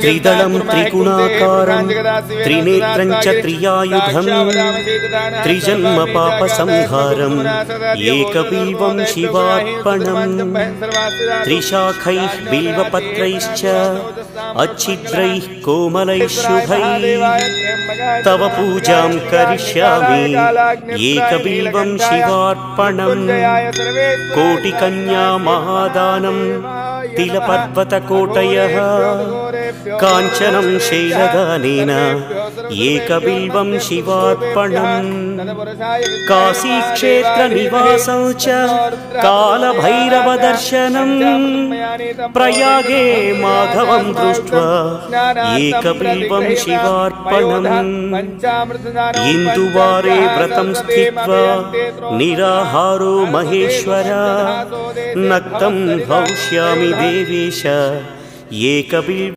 त्रिदलं त्रिगुणाकारं त्रिनेत्रं च त्रियायुधं त्रिजन्म पापसंहारम् एकबिल्वं शिवार्पणम् त्रिशाखैः बिल्वपत्रैश्च अच्छिद्रैः कोमलैः शुभैः तव पूजां करिष्यामि एकबिल्वं शिवार्पणम् कोटिकन्या महादानं तिलपर्वतकोटयः काञ्चनं शैलदानेन एकबिल्वं शिवार्पणम् काशीक्षेत्रनिवासं च कालभैरवदर्शनम् प्रयागे माधवं दृष्ट्वा एकबिल्वं शिवार्पणम् इन्दुवारे व्रतं स्थित्वा निराहारो महेश्वर नक्तं भविष्यामि देवेश एकबिल्वं